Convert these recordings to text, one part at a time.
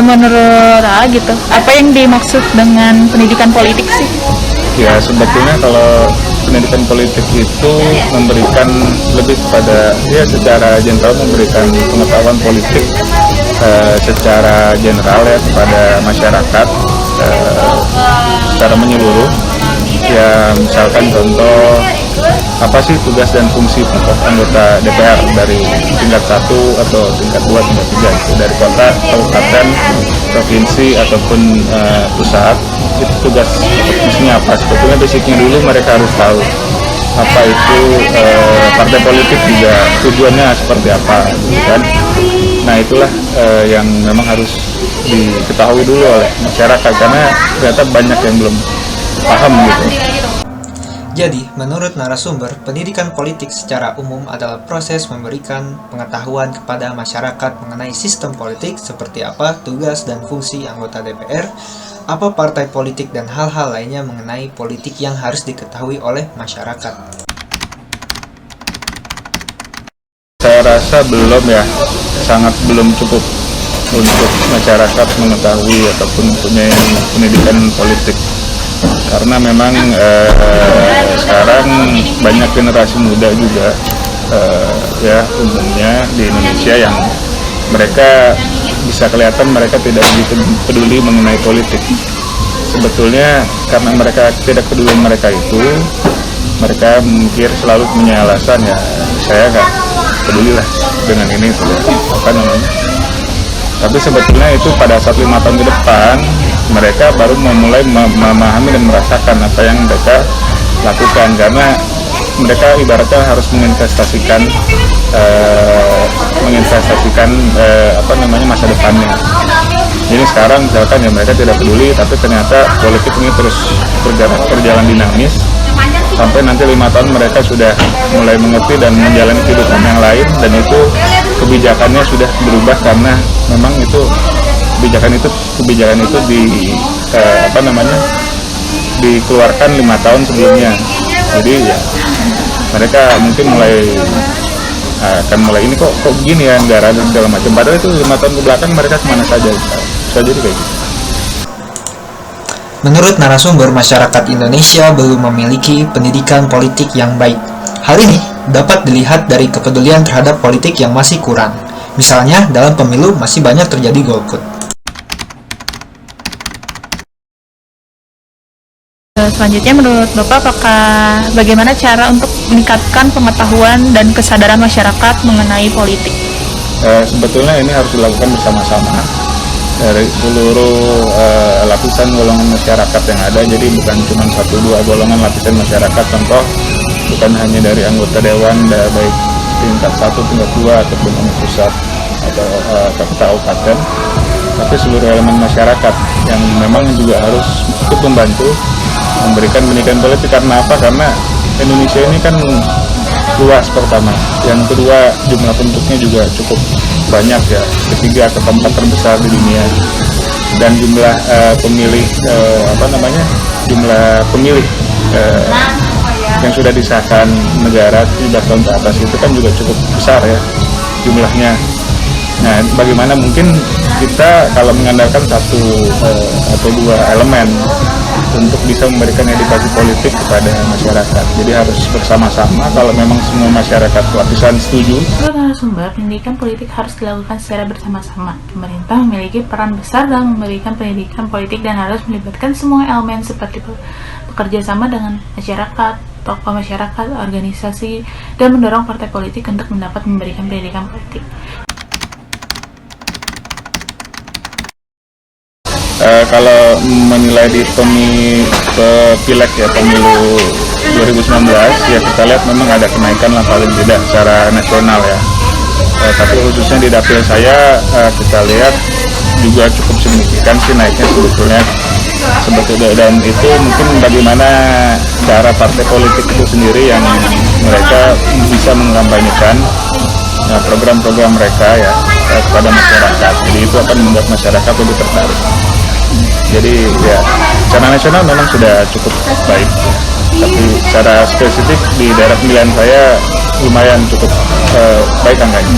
Menurut gitu, apa yang dimaksud dengan pendidikan politik sih? Ya sebetulnya kalau pendidikan politik itu memberikan lebih kepada dia secara general memberikan pengetahuan politik secara general ya kepada masyarakat secara menyeluruh. Ya misalkan contoh apa sih tugas dan fungsi pokok anggota DPR dari tingkat 1 atau tingkat 2, tingkat 3 itu dari kota, kabupaten, provinsi ataupun pusat. Itu tugas fungsinya apa? Sebetulnya basicnya dulu mereka harus tahu apa itu partai politik juga tujuannya seperti apa, gitu kan? Nah itulah yang memang harus diketahui dulu oleh masyarakat karena ternyata banyak yang belum paham gitu. Jadi, menurut narasumber, pendidikan politik secara umum adalah proses memberikan pengetahuan kepada masyarakat mengenai sistem politik seperti apa tugas dan fungsi anggota DPR, apa partai politik, dan hal-hal lainnya mengenai politik yang harus diketahui oleh masyarakat. Saya rasa belum ya, sangat belum cukup untuk masyarakat mengetahui ataupun punya pendidikan politik. Karena memang sekarang banyak generasi muda juga ya umumnya di Indonesia yang mereka bisa kelihatan mereka tidak begitu peduli mengenai politik. Sebetulnya karena mereka tidak peduli mereka itu, mereka mungkin selalu punya alasan ya saya nggak peduli lah dengan ini itu apa namanya. Tapi sebetulnya itu pada saat 5 tahun ke depan mereka baru memulai memahami dan merasakan apa yang mereka lakukan karena mereka ibaratnya harus menginvestasikan apa namanya masa depannya. Jadi sekarang misalkan ya mereka tidak peduli tapi ternyata politik ini terus berjalan dinamis sampai nanti 5 tahun mereka sudah mulai mengerti dan menjalani kehidupan yang lain dan itu kebijakannya sudah berubah karena memang itu kebijakan itu dikeluarkan 5 tahun sebelumnya. Jadi ya mereka mungkin akan mulai ini kok begini ya negara dan segala macam. Padahal itu 5 tahun ke belakang mereka kemana saja bisa jadi kayak gitu. Menurut narasumber, masyarakat Indonesia belum memiliki pendidikan politik yang baik. Hal ini dapat dilihat dari kepedulian terhadap politik yang masih kurang. Misalnya, dalam pemilu masih banyak terjadi golput. Selanjutnya, menurut Bapak, bagaimana cara untuk meningkatkan pengetahuan dan kesadaran masyarakat mengenai politik? Sebetulnya ini harus dilakukan bersama-sama dari seluruh lapisan golongan masyarakat yang ada. Jadi bukan cuma 1-2 golongan lapisan masyarakat. Contoh, bukan hanya dari anggota dewan, baik tingkat 1, tingkat 2 ataupun pusat atau kabupaten, tapi seluruh elemen masyarakat yang memang juga harus ikut membantu memberikan pendidikan politik. Karena apa? Karena Indonesia ini kan luas pertama, yang kedua jumlah penduduknya juga cukup banyak ya, ketiga keempat terbesar di dunia, dan jumlah pemilih yang sudah disahkan negara 17 tahun ke atas itu kan juga cukup besar ya jumlahnya. Nah, bagaimana mungkin kita kalau mengandalkan 1 atau 2 elemen untuk bisa memberikan edukasi politik kepada masyarakat. Jadi harus bersama-sama kalau memang semua masyarakat lapisan setuju. Menurut narasumber, pendidikan politik harus dilakukan secara bersama-sama. Pemerintah memiliki peran besar dalam memberikan pendidikan politik dan harus melibatkan semua elemen seperti bekerja sama dengan masyarakat, tokoh masyarakat, organisasi, dan mendorong partai politik untuk dapat memberikan pendidikan politik. Kalau menilai di pileg ya pemilu 2019 ya kita lihat memang ada kenaikan lah paling tidak secara nasional ya. Tapi khususnya di dapil saya kita lihat juga cukup signifikan sih naiknya sebetulnya dan itu mungkin bagaimana cara partai politik itu sendiri yang mereka bisa mengkampanyekan program-program mereka ya kepada masyarakat. Jadi itu akan membuat masyarakat lebih tertarik. Jadi ya secara nasional memang sudah cukup baik, tapi secara spesifik di daerah pemilihan saya lumayan cukup baik angkanya.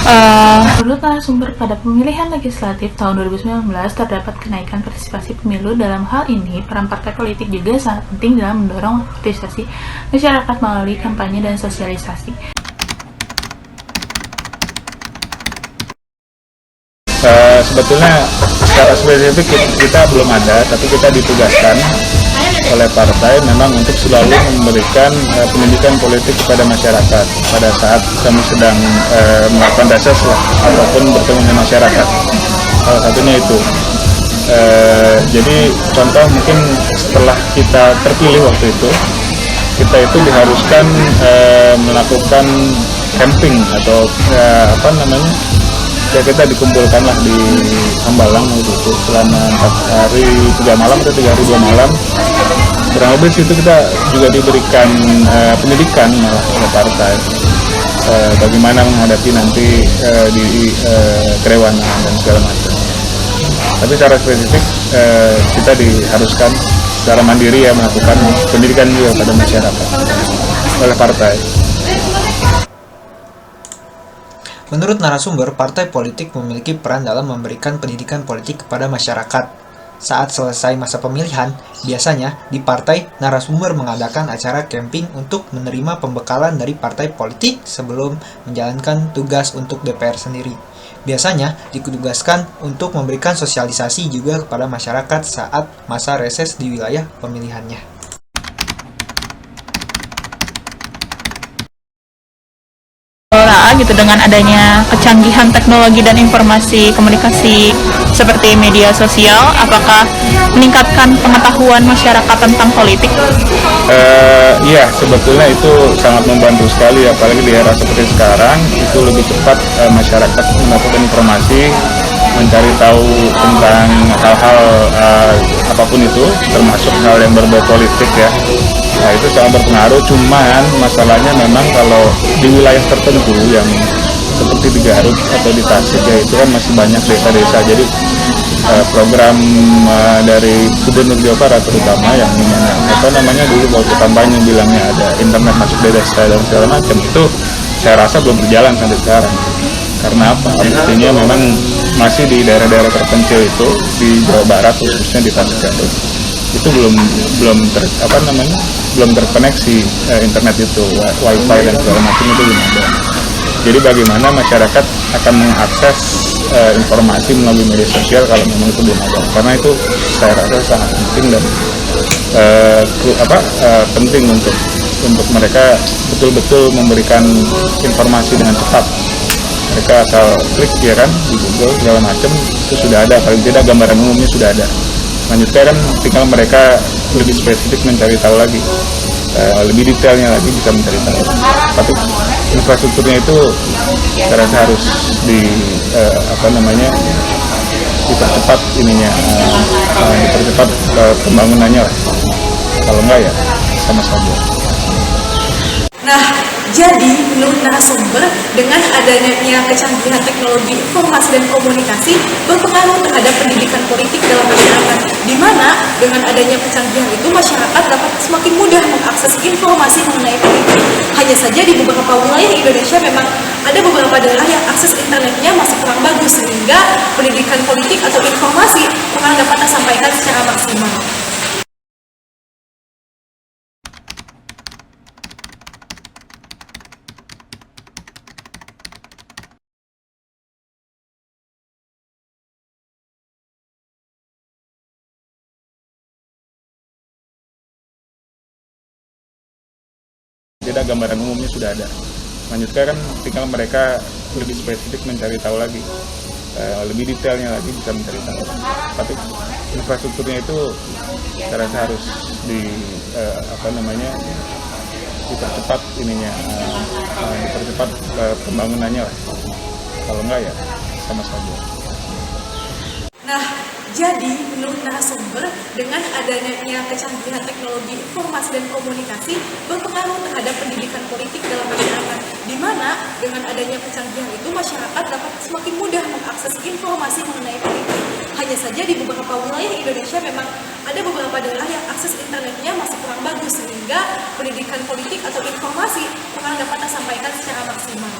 Menurut narasumber, pada pemilihan legislatif tahun 2019 terdapat kenaikan partisipasi pemilu. Dalam hal ini, peran partai politik juga sangat penting dalam mendorong partisipasi masyarakat melalui kampanye dan sosialisasi. Sebetulnya secara spesifik kita belum ada, tapi kita ditugaskan oleh partai memang untuk selalu memberikan pendidikan politik kepada masyarakat pada saat kami sedang melakukan reses ataupun bertemu dengan masyarakat. Salah satunya itu. Jadi contoh mungkin setelah kita terpilih waktu itu, kita itu diharuskan melakukan camping atau ya kita dikumpulkanlah di Hambalang itu selama 4 hari 3 malam atau 3 hari 2 malam. Kurang lebih situ kita juga diberikan pendidikan malah oleh partai bagaimana menghadapi nanti di kerewanan dan segala macam. Tapi secara spesifik kita diharuskan secara mandiri ya melakukan pendidikan juga pada masyarakat oleh partai. Menurut narasumber, partai politik memiliki peran dalam memberikan pendidikan politik kepada masyarakat. Saat selesai masa pemilihan, biasanya di partai, narasumber mengadakan acara camping untuk menerima pembekalan dari partai politik sebelum menjalankan tugas untuk DPR sendiri. Biasanya ditugaskan untuk memberikan sosialisasi juga kepada masyarakat saat masa reses di wilayah pemilihannya. Gitu dengan adanya kecanggihan teknologi dan informasi komunikasi seperti media sosial, apakah meningkatkan pengetahuan masyarakat tentang politik? Iya, sebetulnya itu sangat membantu sekali, apalagi di era seperti sekarang itu lebih cepat masyarakat mendapatkan informasi, mencari tahu tentang hal-hal apapun itu, termasuk hal yang berbau politik ya. Nah itu sangat berpengaruh, cuman masalahnya memang kalau di wilayah tertentu yang seperti di Garut atau di Tasik ya itu kan masih banyak desa-desa, jadi program dari Gubernur Jawa Barat terutama yang dimana dulu waktu kampanye bilangnya ada internet masuk di desa dan segala macam, itu saya rasa belum berjalan sampai sekarang. Karena apa? Artinya memang masih di daerah-daerah terpencil itu di Jawa Barat khususnya di Tasik Garut itu belum terkoneksi internet itu, wifi dan segala macam itu belum ada. Jadi bagaimana masyarakat akan mengakses informasi melalui media sosial kalau memang itu belum ada? Karena itu saya rasa sangat penting dan penting untuk mereka betul-betul memberikan informasi dengan cepat. Mereka asal klik ya kan di Google segala macam itu sudah ada, paling tidak gambaran umumnya sudah ada. Selanjutnya kan tinggal mereka lebih spesifik mencari tahu lagi, lebih detailnya lagi bisa mencari tahu. Tapi infrastrukturnya itu saya rasa harus dipercepat dipercepat pembangunannya lah. Kalau enggak ya sama saja. Nah, jadi menurut narasumber, dengan adanya kecanggihan teknologi informasi dan komunikasi berpengaruh terhadap pendidikan politik dalam masyarakat, di mana dengan adanya kecanggihan itu masyarakat dapat semakin mudah mengakses informasi mengenai politik. Hanya saja di beberapa wilayah Indonesia memang ada beberapa daerah yang akses internetnya masih kurang bagus, sehingga pendidikan politik atau informasi kurang dapat tersampaikan secara maksimal. Tidak, gambaran umumnya sudah ada. Selanjutnya kan tinggal mereka lebih spesifik mencari tahu lagi, lebih detailnya lagi bisa mencari tahu. Tapi infrastrukturnya itu saya rasa harus dipercepat dipercepat pembangunannya lah. Kalau enggak ya sama saja. Nah, jadi menurut narasumber, dengan adanya kecanggihan teknologi informasi dan komunikasi berpengaruh terhadap pendidikan politik dalam masyarakat, di mana dengan adanya kecanggihan itu masyarakat dapat semakin mudah mengakses informasi mengenai politik. Hanya saja di beberapa wilayah Indonesia memang ada beberapa daerah yang akses internetnya masih kurang bagus, sehingga pendidikan politik atau informasi kurang dapat tersampaikan secara maksimal.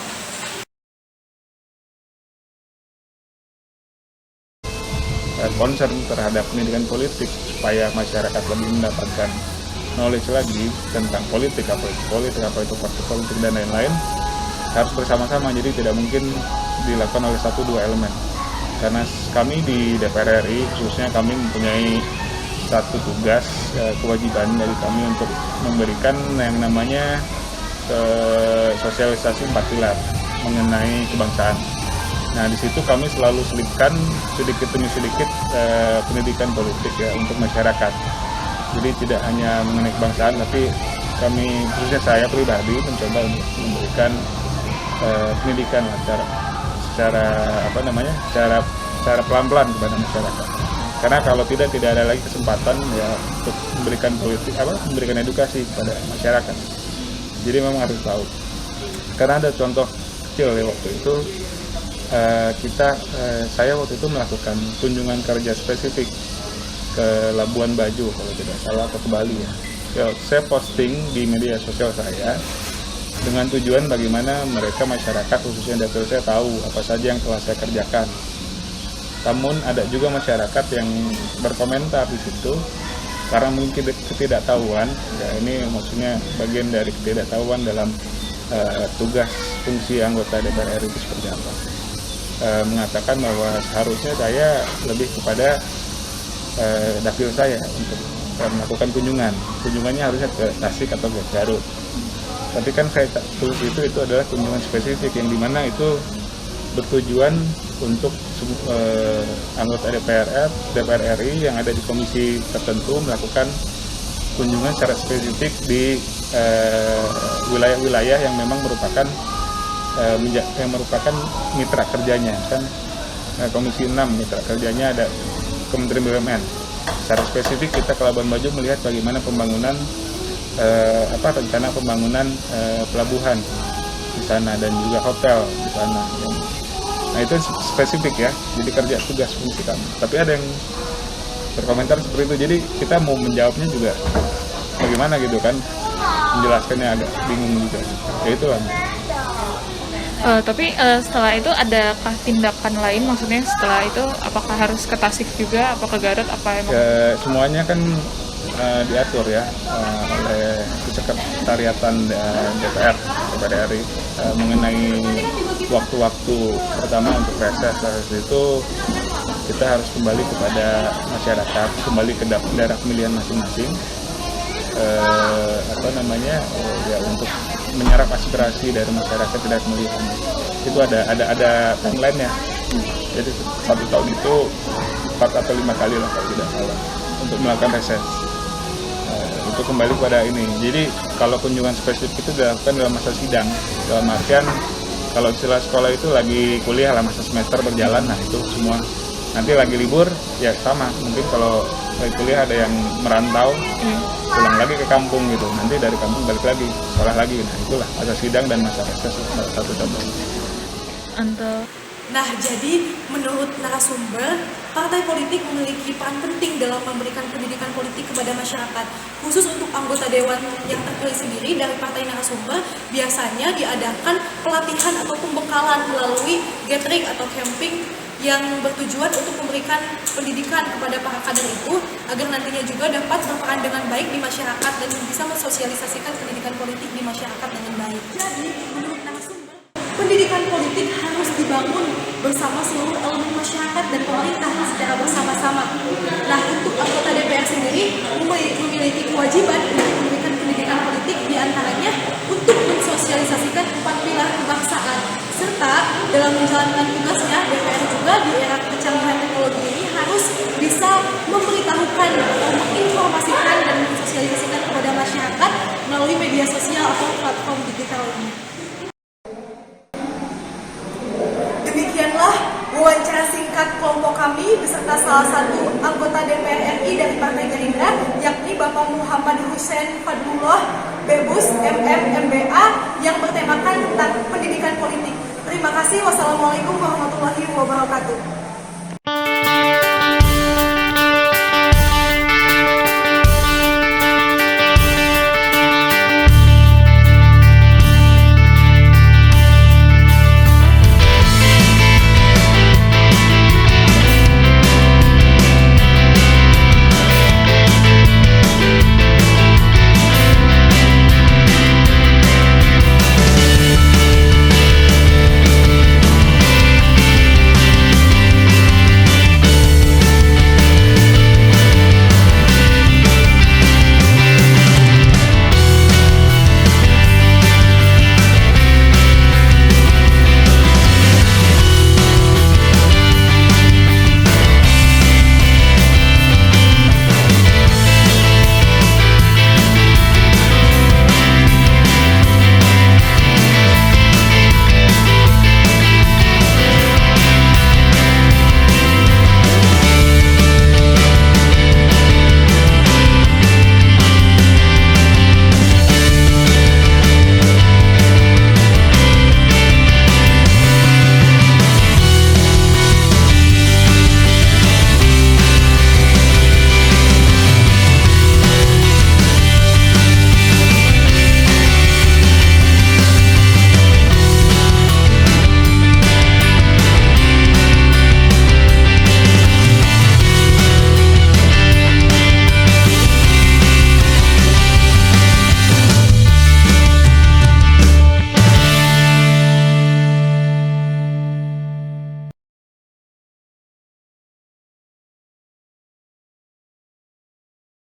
concern terhadap pendidikan politik supaya masyarakat lebih mendapatkan knowledge lagi tentang politik, apa itu partai politik dan lain-lain, harus bersama-sama. Jadi tidak mungkin dilakukan oleh 1-2 elemen. Karena kami di DPR RI khususnya kami mempunyai satu tugas, kewajiban dari kami untuk memberikan yang namanya sosialisasi 4 pilar mengenai kebangsaan. Nah, di situ kami selalu selipkan sedikit demi sedikit pendidikan politik ya untuk masyarakat. Jadi tidak hanya mengenai kebangsaan, tapi kami, khususnya saya pribadi, mencoba untuk memberikan pendidikan secara pelan-pelan kepada masyarakat. Karena kalau tidak ada lagi kesempatan ya untuk memberikan edukasi kepada masyarakat. Jadi memang harus tahu. Karena ada contoh kecil ya waktu itu. Saya waktu itu melakukan kunjungan kerja spesifik ke Labuan Bajo kalau tidak salah, atau ke Bali ya. Saya posting di media sosial saya dengan tujuan bagaimana mereka masyarakat khususnya dapil saya tahu apa saja yang telah saya kerjakan. Namun ada juga masyarakat yang berkomentar di situ karena mungkin ketidaktahuan. Ya, ini maksudnya bagian dari ketidaktahuan dalam tugas fungsi anggota DPR RI itu seperti apa. Mengatakan bahwa seharusnya saya lebih kepada dapil saya untuk melakukan kunjungannya harusnya ke Tasik atau ke Garut. Tapi kan saya tulis itu adalah kunjungan spesifik yang dimana itu bertujuan untuk anggota DPR RI yang ada di komisi tertentu melakukan kunjungan secara spesifik di wilayah-wilayah yang memang merupakan mitra kerjanya kan. Komisi 6 mitra kerjanya ada Kementerian BUMN. Secara spesifik kita ke Labuan Bajo melihat bagaimana pembangunan rencana pembangunan pelabuhan di sana dan juga hotel di sana. Nah itu spesifik ya, jadi kerja tugas fungsi kami. Tapi ada yang berkomentar seperti itu, jadi kita mau menjawabnya juga bagaimana gitu kan, menjelaskannya agak bingung juga. Ya itulah. Tapi setelah itu adakah tindakan lain, maksudnya setelah itu apakah harus ke Tasik juga, apa ke Garut, apa emang? Ya, semuanya kan diatur ya oleh Sekretariatan DPR RI mengenai waktu-waktu pertama untuk reses itu kita harus kembali kepada masyarakat, kembali ke daerah pemilihan masing-masing, untuk menyerap aspirasi dari masyarakat tidak pemilihan. Itu ada timeline-nya. Jadi 1 tahun itu 4 atau 5 kali lah kalau tidak salah untuk melakukan reses. Itu kembali pada ini. Jadi kalau kunjungan spesifik itu dilakukan dalam masa sidang. Dalam artian kalau istilah sekolah itu lagi kuliah lah, masa semester berjalan, nah itu semua. Nanti lagi libur ya sama. Mungkin kalau lagi kuliah ada yang merantau, pulang lagi ke kampung gitu. Nanti dari kampung balik lagi, sekolah lagi. Nah itulah masa sidang dan masa reses salah satu contoh. Nah, jadi menurut narasumber, partai politik memiliki peran penting dalam memberikan pendidikan politik kepada masyarakat. Khusus untuk anggota dewan yang terpilih sendiri dari partai narasumber, biasanya diadakan pelatihan atau pembekalan melalui gathering atau camping yang bertujuan untuk memberikan pendidikan kepada para kader itu agar nantinya juga dapat berperan dengan baik di masyarakat dan bisa mensosialisasikan pendidikan politik di masyarakat dengan baik. Jadi, menurut narasumber, pendidikan politik harus dibangun bersama seluruh elemen masyarakat dan pemerintah secara bersama-sama. Nah, untuk anggota DPR sendiri memiliki kewajiban untuk memberikan pendidikan politik diantaranya untuk mensosialisasikan 4 pilar kebangsaan, serta dalam menjalankan tugasnya DPR juga di era kecanggihan teknologi ini harus bisa memberitahukan atau menginformasikan dan mensosialisasikan kepada masyarakat melalui media sosial atau platform digital ini. Demikianlah wawancara singkat kelompok kami beserta salah satu anggota DPR RI dari Partai Gerindra, yakni Bapak Muhammad Hussein Fadlullah Bebus MM MBA yang bertemakan tentang pendidikan politik. Terima kasih. Wassalamualaikum warahmatullahi wabarakatuh.